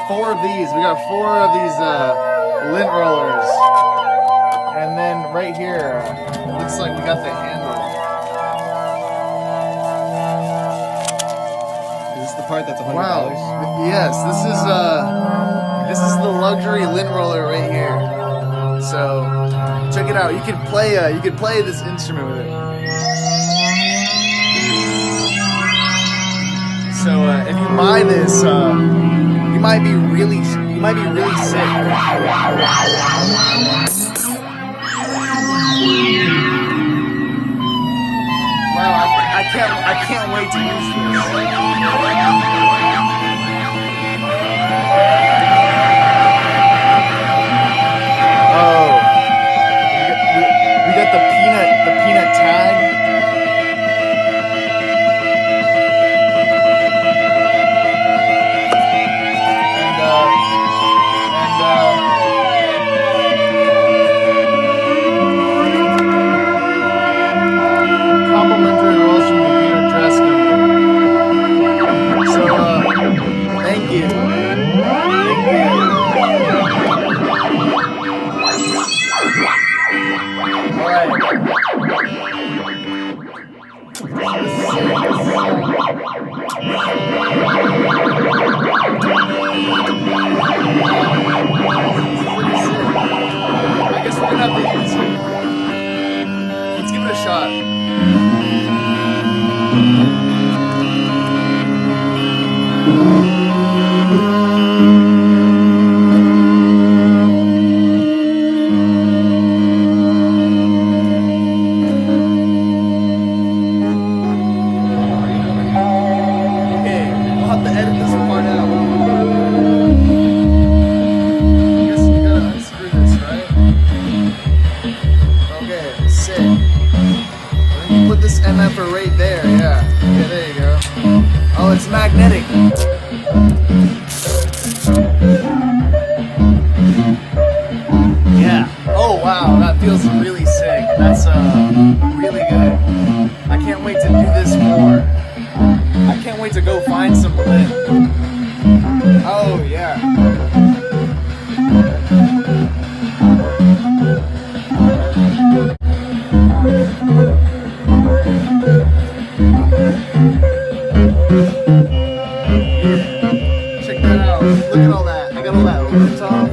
4 of these. We got 4 of these lint rollers. And then right here, it looks like we got the handle. Is this the part that's $100? Wow. Yes, this is the luxury lint roller right here. So check it out. You can play this instrument with it. So if you buy this, you might be really sick. Wow, I can't wait to use this. Oh, we got the peanut tag. Complimentary rolls from the peanut dress company. So, thank you. Alright. I guess we're gonna have to use it. Let's give it a shot. Okay, we'll have to edit this part out. I guess we gotta unscrew this, right? Okay, sick. Then you put this MFer right there, yeah. Yeah, there you go. Oh, it's magnetic. Yeah. Oh, wow, that feels really sick. That's really good. I can't wait to do this more. I can't wait to go find some lint. Oh, yeah. Check that out. Look at all that. I got all that lint off.